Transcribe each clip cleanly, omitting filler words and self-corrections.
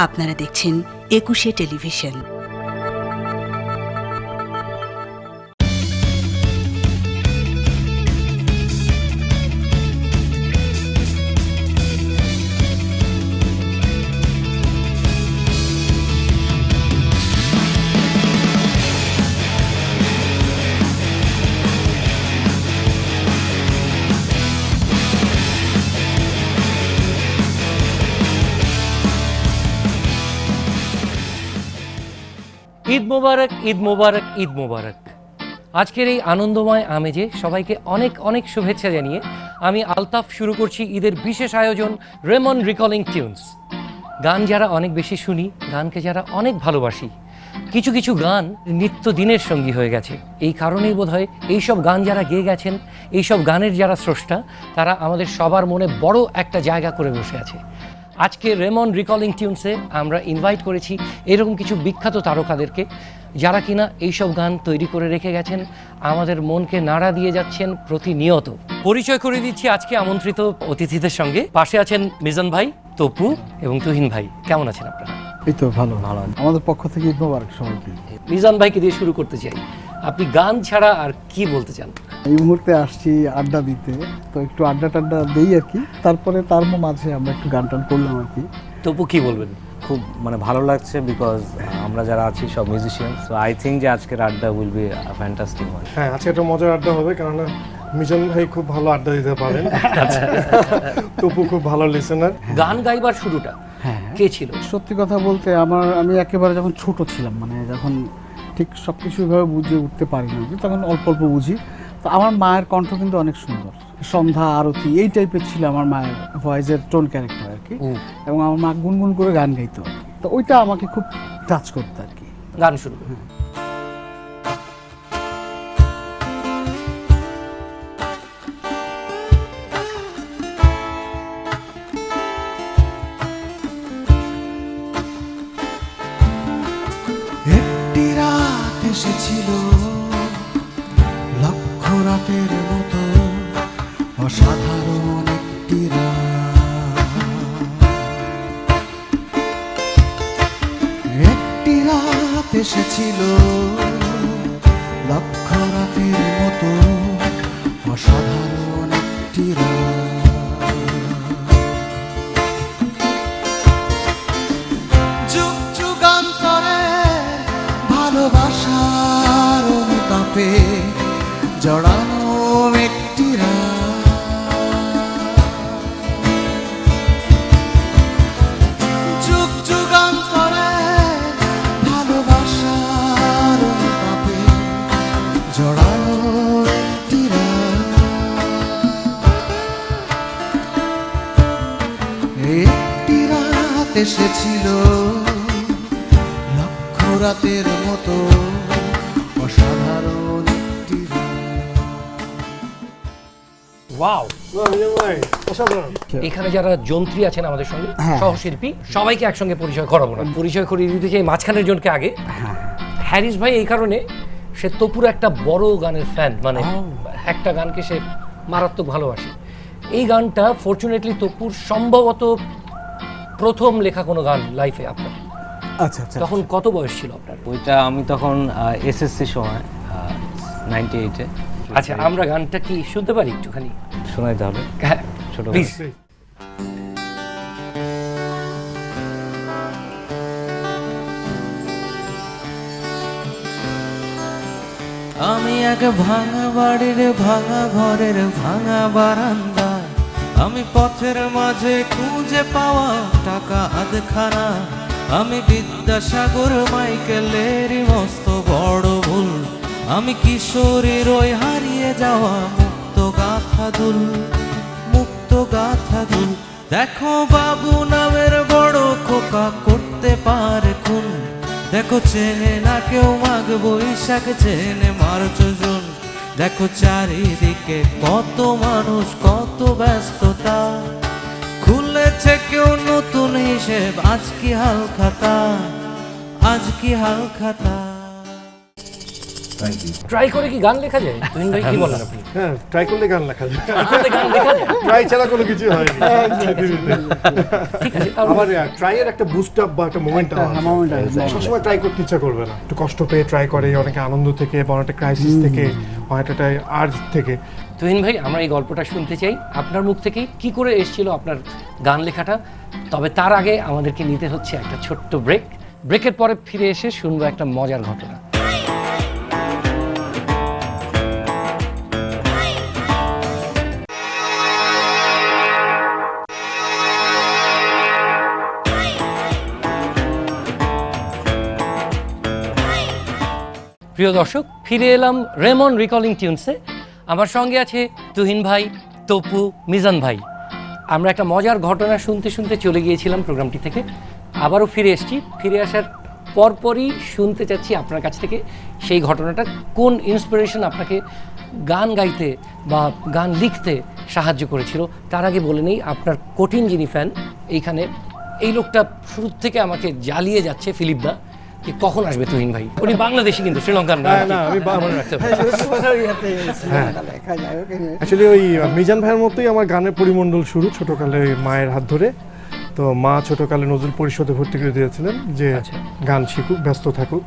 আপনারা দেখছেন একুশে টেলিভিশন। ঈদ মোবারক, ঈদ মোবারক, ঈদ মোবারক। আজকের এই আনন্দময় আমেজে সবাইকে অনেক অনেক শুভেচ্ছা জানিয়ে আমি আলতাফ শুরু করছি ঈদের বিশেষ আয়োজন রেমন রিকলিং টিউনস। গান যারা অনেক বেশি শুনি, গানকে যারা অনেক ভালোবাসি, কিছু কিছু গান নিত্যদিনের সঙ্গী হয়ে গেছে। এই কারণেই বোধহয় এইসব গান যারা গেয়ে গেছেন, এইসব গানের যারা স্রষ্টা, তারা আমাদের সবার মনে বড় একটা জায়গা করে বসে আছে। আজকে রেমন রিকলিং টিউনসে আমরা ইনভাইট করেছি এরকম কিছু বিখ্যাত তারকাদেরকে, যারা কিনা এইসব গান তৈরি করে রেখে গেছেন, আমাদের মনকে নাড়া দিয়ে যাচ্ছেন প্রতিনিয়ত। পরিচয় করে দিচ্ছি আজকে আমন্ত্রিত অতিথিদের সঙ্গে। পাশে আছেন মিজান ভাই, তপু এবং তুহিন ভাই। কেমন আছেন আপনারা? এই তো ভালো ভালো। আমাদের পক্ষ থেকে ঈদ মোবারক সবাইকে। মিজান ভাইকে দিয়ে শুরু করতে চাই, আপনি গান ছাড়া আর কি বলতে চান? এই মুহূর্তে আসছি আড্ডা দিতে, তো একটু আড্ডা টাড্ডা দেই আর কি, তারপরে তার মাঝে আমরা একটু গান টান করলাম আর কি। তপু কি বলবেন? খুব ভালো লাগছে, বিকজ আমরা যারা আছি সব মিউজিশিয়ান, সো আই থিঙ্ক যে আজকের আড্ডা উইল বি ফ্যান্টাস্টিক ওয়ান। হ্যাঁ, আজকে একটা মজার আড্ডা হবে, কেননা মিজান ভাই খুব ভালো আড্ডা দিতে পারেন, টপু খুব ভালো লিসেনার। গান গাইবার শুরুটা কে ছিল? সত্যি কথা বলতে আমি একেবারে যখন ছোট ছিলাম, যখন ঠিক সব কিছু এভাবে বুঝে উঠতে পারি না, তখন অল্প অল্প বুঝি। তো আমার মায়ের কণ্ঠ কিন্তু অনেক সুন্দর, সন্ধ্যা আরতি এই টাইপের ছিল আমার মায়ের ভয়েসের টোন ক্যারেক্টার আর কি, এবং আমার মা গুনগুন করে গান গাইতো আর কি। তো ওইটা আমাকে খুব টাচ করতো আর কি। গান শুরু এসেছিল লক্ষ রাতের মতো, অসাধারণ একটি রাত এসেছিল লক্ষ রাতের মতো, অসাধারণ একটি যুগ যুগান্তরে ভালোবাসার অনুতাপে জড়ানো একটি যুগ যুগান্তরে ভালোবাসার অনুতাপে জড়ানো একটি রাত এসেছিল লক্ষ রাতের মতো, অসাধারণ একটি ওয়াও। এখানে যারা যন্ত্রী আছেন আমাদের সঙ্গে, সহশিল্পী, সবাইকে একসঙ্গে পরিচয় করাবো না, পরিচয় করিয়ে দিতে চাই মাঝখানের জনকে আগে। হ্যারিস ভাই এই কারণে সে তপুর একটা বড় গানের ফ্যান, একটা গানকে সে মারাত্মক ভালোবাসে। এই গানটা ফরচুনেটলি তপুর সম্ভবত প্রথম লেখা কোনো গান লাইফে আপনার। আচ্ছা আচ্ছা। তখন কত বয়স ছিল আপনার? ওইটা আমি তখন এসএসসি সময় 98-এ। আচ্ছা, আমরা গানটা কি শুনতে পারি একটুখানি? শোনাই তাহলে। হ্যাঁ, ছোট প্লিজ। আমি এক ভাঙা বাড়ির ভাঙা ঘরের ভাঙা বারান্দা, আমি পথের মাঝে খুঁজে পাওয়া টাকা আধখানা, আমি বিদ্যাসাগর মাইকেলেরই মস্ত বড় ভুল, আমি কিশোরীর ওই হারিয়ে যাওয়া মুক্ত গাথা দুল, মুক্ত গাথা দুল। দেখো বাবু নামের বড় খোকা করতে পারে খুন, দেখো চেনে না কেউ মাঘ বৈশাখ, চেনে মার্চ জুন। দেখো চারিদিকে কত মানুষ, কত ব্যস্ততা, খুলেছে কেউ নতুন হিসেব, আজ কি হাল খাতা, আজ কি হাল খাতা। Thank you. ট্রাই করে কি গান লেখা যায়? তুহিন ভাই কি বলেন আপনি? হ্যাঁ, ট্রাই করলে গান লেখা যায়। ট্রাই করলে গান লেখা যায়? ট্রাই ছাড়া কোনো কিছু হয়নি। ঠিক আছে, তাহলে আমার ট্রাইয়ের একটা বুস্ট আপ বা একটা মোমেন্টাম আছে। moment আছে। সবসময় ট্রাই করতে ইচ্ছা করবে না, একটু কষ্ট পেয়ে ট্রাই করে, অনেকে আনন্দ থেকে বা অনেকটা ক্রাইসিস থেকে, অনেকটা আর্জ থেকে। তুহিন ভাই, আমরা এই গল্পটা শুনতে চাই আপনার মুখ থেকেই, কি করে এসেছিল আপনার গান লেখাটা। তবে তার আগে আমাদেরকে নিতে হচ্ছে একটা ছোট্ট ব্রেক। ব্রেকের পরে ফিরে এসে শুনবো একটা মজার ঘটনা। প্রিয় দর্শক, ফিরে এলাম রেমন রিকলিং টিউনসে। আমার সঙ্গে আছে তুহিন ভাই, তপু, মিজান ভাই। আমরা একটা মজার ঘটনা শুনতে শুনতে চলে গিয়েছিলাম প্রোগ্রামটি থেকে, আবারও ফিরে এসেছি। ফিরে আসার পরপরই শুনতে চাচ্ছি আপনার কাছ থেকে সেই ঘটনাটা, কোন ইন্সপিরেশন আপনাকে গান গাইতে বা গান লিখতে সাহায্য করেছিল। তার আগে বলে নেই, আপনার কঠিন যিনি ফ্যান এইখানে, এই লোকটা শুরু থেকে আমাকে জ্বালিয়ে যাচ্ছে, ফিলিপ দা, যে কখন আসবে তুহিন ভাই। উনি বাংলাদেশি কিন্তু, শ্রীলঙ্কার না। না, আমি মনে রাখতে হবে। অ্যাকচুয়ালি ওই মিজান ভাইয়ের মতোই আমার গানের পরিমণ্ডল শুরু ছোটকালে মায়ের হাত ধরে। তো মা ছোটকালে নজরুল পরিষদে ভর্তি করে দিয়েছিলেন যে গান শিখুক, ব্যস্ত থাকুক।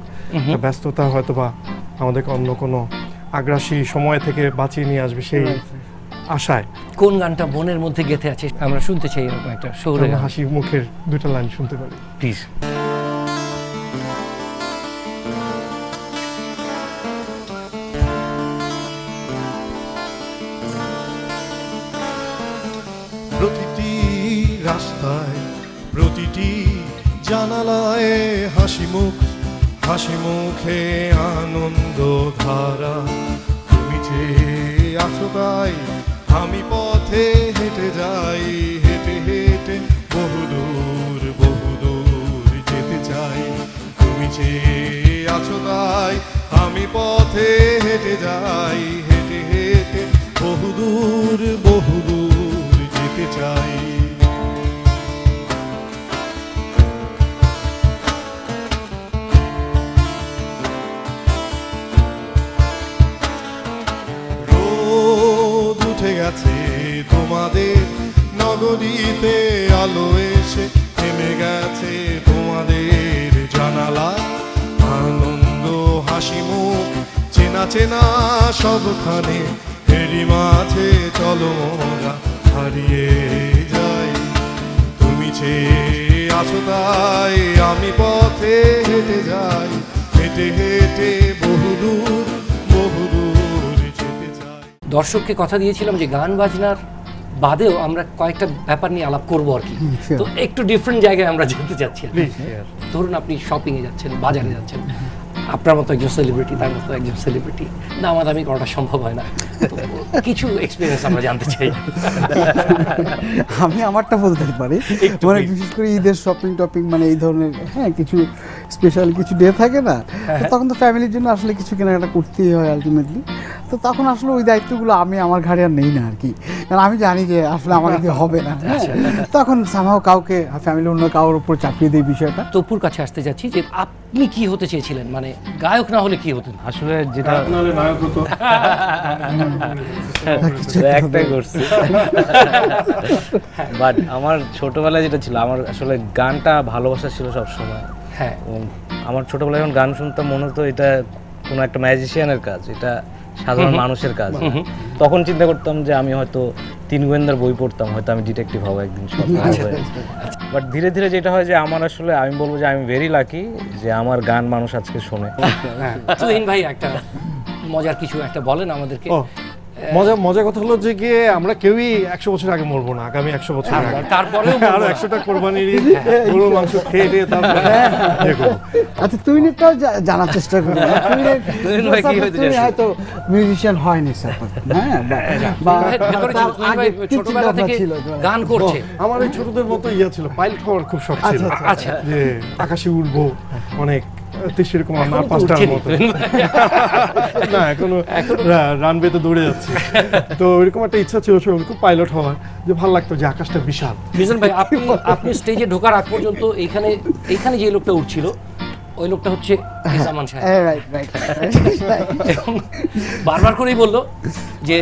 ব্যস্ততা হয়তো বা আমাদেরকে অন্য কোনো আগ্রাসী সময় থেকে বাঁচিয়ে নিয়ে আসবে সেই আশায়। কোন গানটা মনের মধ্যে গেঁথে আছে আমরা শুনতে চাই, এরকম একটা শহুরে আমরা হাসি মুখের দুটো লাইন শুনতে পারি প্লিজ। প্রতিটি রাস্তায়, প্রতিটি জানালায় হাসি মুখে আনন্দ ধারা। তুমি যে আছো তাই আমি পথে হেঁটে যাই, হেঁটে হেঁটে বহুদূর যেতে চাই। তুমি যে আছো তাই আমি পথে হেঁটে যাই, হেঁটে হেঁটে বহুদূর যেতে চাই। রোদ উঠে গেছে তোমাদের নগরীতে, আলো এসে থেমে গেছে তোমাদের জানালা। আনন্দ হাসি মুখ চেনা চেনা সবখানে, এরই মাঝে চলো মোরা হারিয়ে যাই। তুমি যে আছো তাই আমি পথে হেঁটে যাই, হেঁটে হেঁটে বহুদূর যেতে চাই। দর্শককে কথা দিয়েছিলাম যে গান বাজনার বাদেও আমরা কয়েকটা ব্যাপার নিয়ে আলাপ করবো আর কি। তো একটু ডিফারেন্ট জায়গায় আমরা যেতে চাচ্ছি। ধরুন আপনি শপিংয়ে যাচ্ছেন, বাজারে যাচ্ছেন, আপনার মতো একজন সেলিব্রিটি, তার মতো একজন সেলিব্রিটি, দামাদামি করাটা সম্ভব হয় না। তো কিছু এক্সপিরিয়েন্স আমরা জানতে চাই। আমি আমারটা বলতে পারি, মানে বিশেষ করে ঈদের শপিং টপিং, মানে এই ধরনের কিছু স্পেশাল কিছু ডে থাকে না, তো তখন তো ফ্যামিলির জন্য আসলে কিছু কেনাকাটা করতেই হয় আলটিমেটলি। তো তখন আসলে ওই দায়িত্বগুলো আমি আমার ঘাড়ে আর নেই না আর কি, কারণ আমি জানি যে আসলে আমার দিয়ে হবে না। তখন সামহাও কাউকে, ফ্যামিলির অন্য কারোর উপর চাপিয়ে দিই বিষয়টা। তপুর কাছে আসতে যাচ্ছি যে আপনি কি হতে চেয়েছিলেন, মানে গায়ক না হলে কি হতেন? আসলে যেটা নাহলে নায়ক হতো। একটাই করছি, বাট আমার ছোটবেলায় যেটা ছিল, আমার আসলে গানটা ভালোবাসা ছিল সবসময়। হ্যাঁ, এবং আমার ছোটবেলায় যখন গান শুনতাম মনে হতো এটা কোনো একটা ম্যাজিশিয়ানের কাজ, এটা সাধারণ মানুষের কাজ। তখন চিন্তা করতাম যে আমি হয়তো 3 গোয়েন্দার বই পড়তাম, হয়তো আমি ডিটেকটিভ হবো একদিন বাট ধীরে ধীরে যেটা হয় যে আমার আসলে আমি বলবো যে আমি ভেরি লাকি যে আমার গান মানুষ আজকে শোনে। তুহিন ভাই একটা মজার কিছু একটা বলেন আমাদেরকে। মজার কথা হলো যে গিয়ে আমরা কেউই 100 বছর আগে মরবো না, আগামী 100 বছর আগে। তারপরেও আরো 100টা কোরবানির গরুর মাংস খেয়ে দিয়ে তারপরে দেখো। আচ্ছা, তুহিনেরটাও জানার চেষ্টা করি। তুহিন ভাই কি হতে তুহিন হয়তো মিউজিশিয়ান হয়নি স্যার, হ্যাঁ, বা তার আগে কি ছোটবেলা থেকে ছিল? গান করছে। আমার ওই ছোটদের মতো ছিল, পাইলট হওয়ার খুব শখ ছিল। আচ্ছা, যে আকাশে উড়বো অনেক, সেরকম আমার 5টার মতো না, এখনো রানওয়েতে দৌড়ে যাচ্ছে। তো ওইরকম একটা ইচ্ছা ছিল খুব পাইলট হওয়ার, যে ভালো লাগতো যে আকাশটা বিশাল। মিজান ভাই, আপনি স্টেজে ঢোকার আগ পর্যন্ত এইখানে যে লোকটা উঠছিল, ওই লোকটা হচ্ছে জামান সাহেব। রাইট রাইট এবং বারবার করেই বললো যে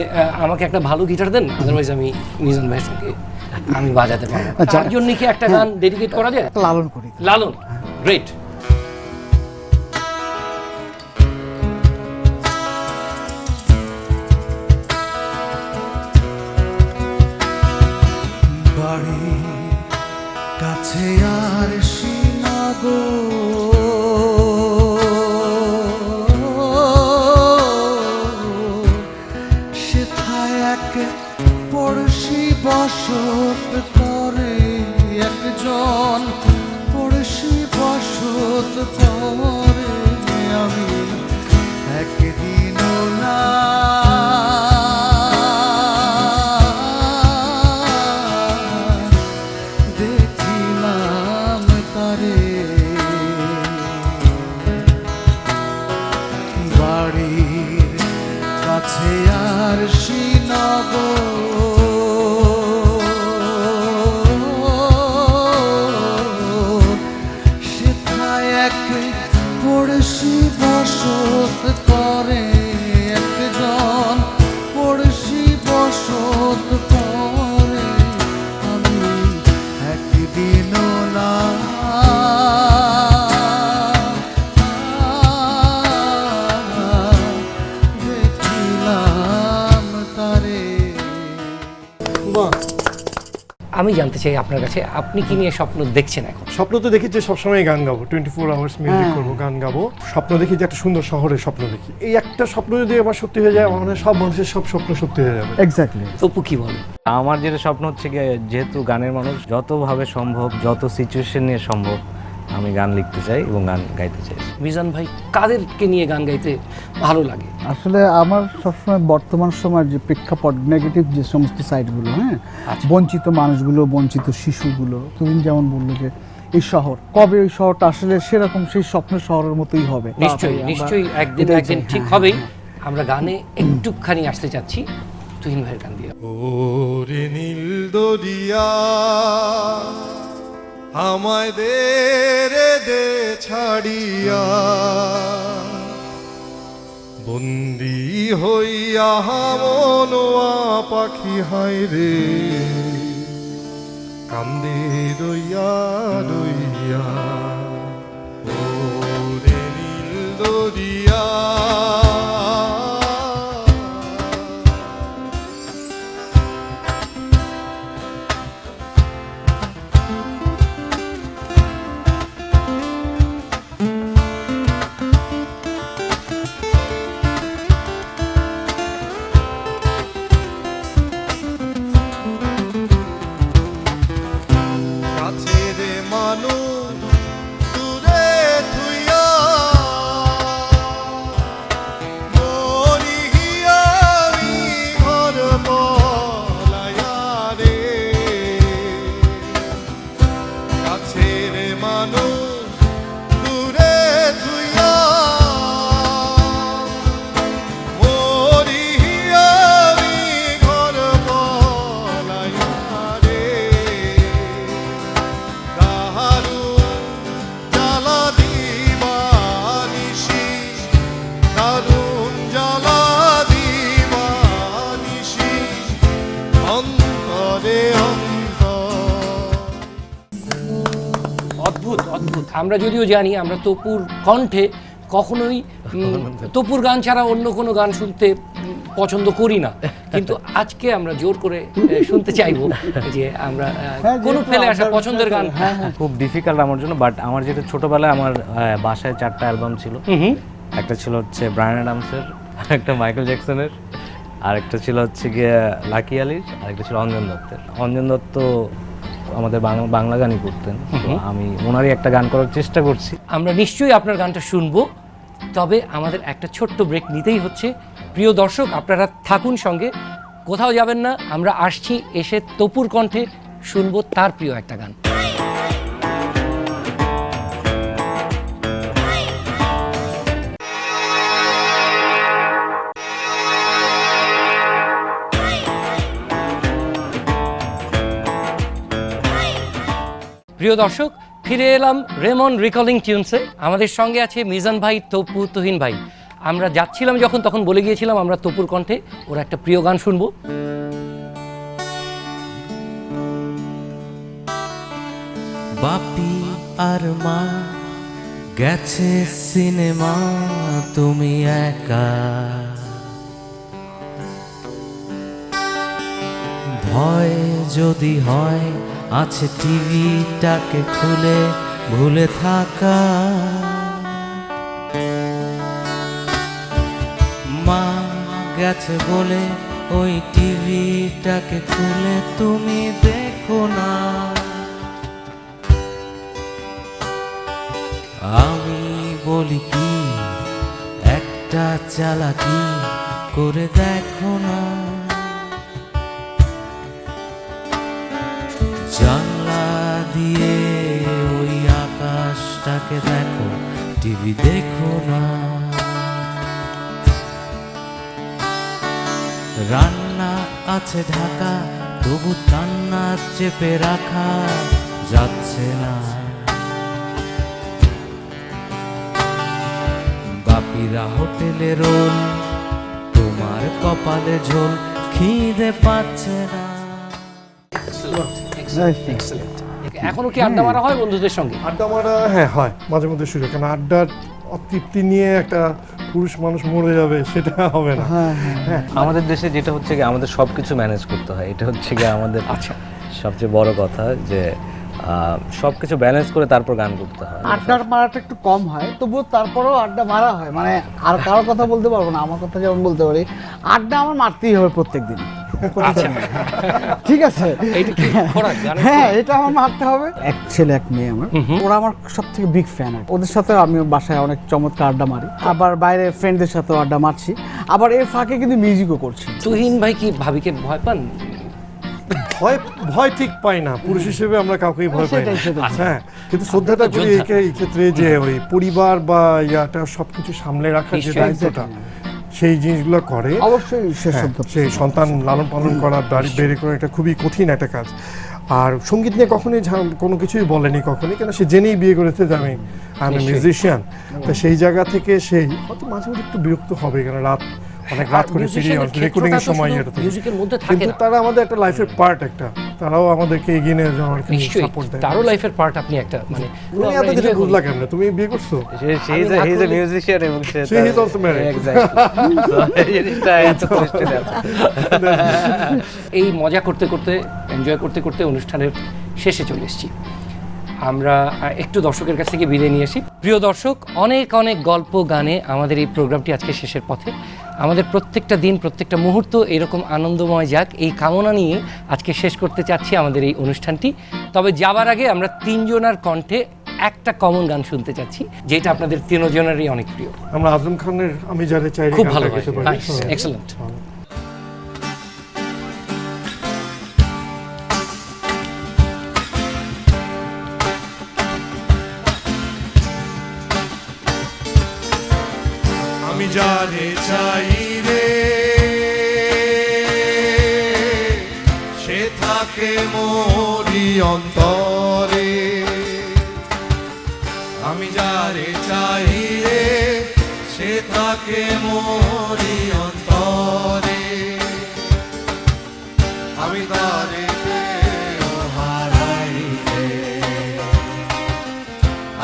আমাকে একটা ভালো গিটার দেন, আদারওয়াইজ আমি মিজান ভাইয়ের সঙ্গে আমি বাজাতে পারবো। আচ্ছা। তার জন্য কি একটা গান ডেডিকেট করা যায়? লালন করি। লালন, গ্রেট। বাড়ি কাছে আর শ্রীনগর সেথায় এক পড়শি বসত করে, একজন পড়শি বসত করে। আমি একদিন না দেখিলাম তারে, বাড়ির কাছে আর শ্রীনগর সেথায় এক পড়শি বসত করে, একজন পড়শি বসত করে। আমি একদিন না দেখিলাম তারে। আমি জানতে চাই আপনার কাছে, আপনি কি নিয়ে স্বপ্ন দেখছেন এখন? স্বপ্ন তো দেখি যে সবসময় গান গাবো, 24 আওয়ার্স মিউজিক করবো, গান গাবো। স্বপ্ন দেখি যে একটা সুন্দর শহরের স্বপ্ন দেখি। এই একটা স্বপ্ন যদি আমার সত্যি হয়ে যায়, আমার মনে হয় সব মানুষের সব স্বপ্ন সত্যি হয়ে যাবে। এক্স্যাক্টলি। তপু কি বলে? আমার যেটা স্বপ্ন হচ্ছে গিয়ে, যেহেতু গানের মানুষ, যতভাবে সম্ভব, যত সিচুয়েশন নিয়ে সম্ভব আমি গান লিখতে চাই এবং গান গাইতে চাই। মিজান ভাই কাদেরকে নিয়ে গান গাইতে ভালো লাগে? আসলে আমার সবসময় বর্তমান সময়ের যে প্রেক্ষাপট, নেগেটিভ যে সমস্ত সাইডগুলো, হ্যাঁ, আচ্ছা। বঞ্চিত মানুষগুলো, বঞ্চিত শিশুগুলো, তুমি যেমন বললো যে এই শহর, কবে ওই শহরটা আসলে সেরকম সেই স্বপ্নের শহরের মতোই হবে। নিশ্চয়ই নিশ্চয়ই একদিন এটাই একদিন চাই, ঠিক হ্যাঁ, হবেই। আমরা গানে একটুখানি আসতে চাচ্ছি তুহিন ভাইয়ের গান দিয়ে। ওরে নীল দরিয়া আমায় দে রে দে ছাড়িয়া, বন্দি হইয়া মনোয়া পাখি হায় রে, কান্দে রইয়া রইয়া। ওরে নীল দরিয়া কাছের মানুষ দূরে থুইয়া, মরিয়া আমি ঘর বলাইয়া রে। কাছের মানুষ দূরে থুইয়া, মরিয়া আমি ঘর বলাইয়া রে। দারুণ জ্বালা দিবানিশি, দারুণ জ্বালা দিবানিশি, অন্তরে অন্তর। অদ্ভুত অদ্ভুত। আমরা যদিও জানি আমরা তপুর কণ্ঠে কখনোই তপুর গান ছাড়া অন্য কোনো গান শুনতে পছন্দ করি না, কিন্তু আজকে আমরা জোর করে শুনতে চাইবো যে আমরা কোনো ফেলে আসা পছন্দের গান। খুব ডিফিকাল্ট আমার জন্য, বাট আমার যেটা ছোটবেলায় আমার বাসায় 4টা অ্যালবাম ছিল। একটা ছিল হচ্ছে ব্রায়ান অ্যাডামসের, একটা মাইকেল জ্যাকসনের, আর একটা ছিল হচ্ছে গিয়ে লাকি আলির, আর একটা ছিল অঞ্জন দত্তের। অঞ্জন দত্ত আমাদের বাংলা গানই করতেন, তো আমি ওনারই একটা গান করার চেষ্টা করছি। আমরা নিশ্চয়ই আপনার গানটা শুনবো, তবে আমাদের একটা ছোট্ট ব্রেক নিতেই হচ্ছে। প্রিয় দর্শক, আপনারা থাকুন সঙ্গে, কোথাও যাবেন না। আমরা আসছি, এসে তপুর কণ্ঠে শুনবো তার প্রিয় একটা গান। প্রিয় দর্শক, ফিরে এলাম রেমন রিকলিং টিউনসে। আমাদের সঙ্গে আছে মিজান ভাই, তপু, তুহিন ভাই। আমরা যাচ্ছিলাম যখন, তখন বলে গিয়েছিলাম আমরা তপুর কণ্ঠে ওর একটা প্রিয় গান শুনবো। বাপি আর মা গেছে সিনেমা, তুমি একা। ভয় যদি হয় আছে টিভিটাকে খুলে ভুলে থাকা। মা গেছে বলে ওই টিভিটাকে খুলে তুমি দেখো না। আমি বলি কি একটা চালাকি করে দেখো না। জানলা দিয়ে ওই আকাশটাকে দেখো, টিভি দেখো না। রান্না আছে ঢাকা, তবু কান্না চেপে রাখা যাচ্ছে না। বাপিরা হোটেলে রোল, তোমার কপালে ঝোল, খিদে পাচ্ছে না। এখনো কি আড্ডা মারা হয় বন্ধুদের সঙ্গে? আড্ডা মারা হ্যাঁ হয় মাঝে মধ্যে শুরু, কারণ আড্ডার অতৃপ্তি নিয়ে একটা পুরুষ মানুষ মরে যাবে সেটা হবে না। হ্যাঁ আমাদের দেশে যেটা হচ্ছে কি আমাদের সব কিছু ম্যানেজ করতে হয়, এটা হচ্ছে কি আমাদের সবচেয়ে বড় কথা, যে সব কিছু ব্যালেন্স করে তারপর গান করতে হয়। আড্ডার মারাটা একটু কম হয়, তবুও তারপরেও আড্ডা মারা হয়। মানে আর কারোর কথা বলতে পারবো না, আমার কথা যেমন বলতে পারি, আড্ডা আমার মারতেই হবে প্রত্যেক দিন। ঠিক আছে, হ্যাঁ এটা আমার মারতে হবে। এক ছেলে এক মেয়ে আমার, ওরা আমার সব থেকে বিগ ফ্যান। ওদের সাথে আমি বাসায় অনেক চমৎকার আড্ডা মারি, আবার বাইরে ফ্রেন্ডদের সাথে আড্ডা মারছি, আবার এর ফাঁকে কিন্তু মিউজিকও করছি। তুহিন ভাই কি ভাবিকে ভয় পান? ভয় ঠিক পাই না, পুরুষ হিসেবে আমরা কাউকেই ভয় পাই না। হ্যাঁ, কিন্তু শ্রদ্ধাটা করি এই ক্ষেত্রে যে ওই পরিবার বা ইয়াটা সবকিছু সামলে রাখার যে দায়িত্বটা, সেই জিনিসগুলো করে অবশ্যই। সেই সন্তান লালন পালন করা, বেড়ে করা, এটা খুবই কঠিন একটা কাজ। আর সঙ্গীত নিয়ে কখনোই কোনো কিছুই বলেনি কখনোই, কেন সে জেনেই বিয়ে করেছে যে আমি মিউজিশিয়ান। তো সেই জায়গা থেকে সেই হয়তো মাঝে মাঝে একটু বিরক্ত হবে, কারণ অনেক রাত করে ফিরি রেকর্ডিং এর সময়, কিন্তু তারা আমাদের একটা লাইফের পার্ট, একটা তারাও আমাদেরকে এগিয়ে নিয়ে যাওয়ার সাপোর্ট দেয়। তারও লাইফের পার্ট আপনি একটা, মানে তুমি এত কিছু বুঝলা কেন? তুমি বিয়ে করছো? সে ইজ এ মিউজিশিয়ান এবং সে ইজ অলসো ম্যারিড। এই মজা করতে করতে, এনজয় করতে করতে অনুষ্ঠানের শেষে চলে এসেছি। আমরা একটু দর্শকের কাছ থেকে বিদায় নিয়ে আসি। প্রিয় দর্শক, অনেক অনেক গল্প গানে আমাদের এই প্রোগ্রামটি আজকে শেষের পথে। আমাদের প্রত্যেকটা দিন, প্রত্যেকটা মুহূর্ত এরকম আনন্দময় যাক, এই কামনা নিয়ে আজকে শেষ করতে চাচ্ছি আমাদের এই অনুষ্ঠানটি। তবে যাবার আগে আমরা তিনজনের কণ্ঠে একটা কমন গান শুনতে চাচ্ছি, যেটা আপনাদের তিনজনেরই অনেক প্রিয়। আমরা আজম খানের আমি যারে চাই খুব ভালো, এক্সেলেন্ট। আমি যারে চাই রে, সে থাকে মোরি অন্তরে। আমি যারে চাই রে, সে থাকে মোরি অন্তরে। আমি তারে পেয়েও হারাই রে,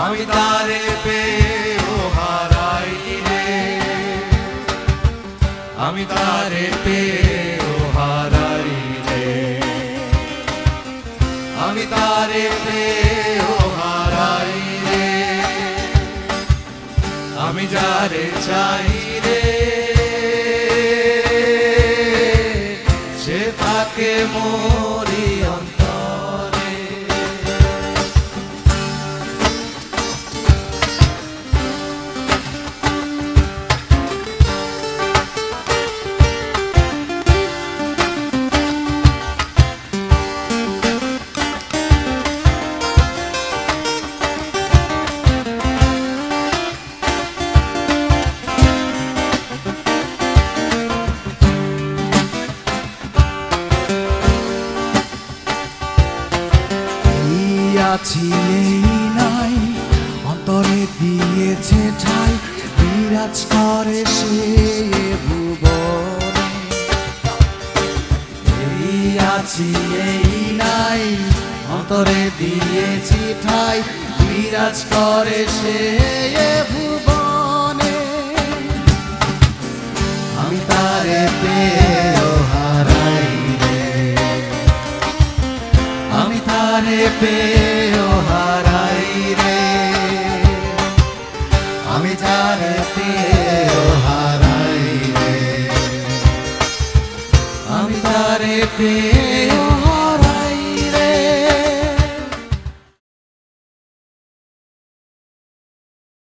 আমি তারে পেয়েও হারাই রে, আমি তারে পেয়েও হারাই রে, আমি তারে পেয়েও হারাই রে। আমি যারে চাই রে, সে থাকে মোরি অন্তরে। দিয়েছে ঠাই বিরাজ করে সে ভুবনে এই আছি এই নাই অন্তরে দিয়েছি ঠাই বিরাজ করে সে ভুবনে আমি তারে পেয়েও হারাই রে আমি তারে পেয়েও হারাই রে আমি তারে পেয়েও হারাই রে আমি তারে পেয়ে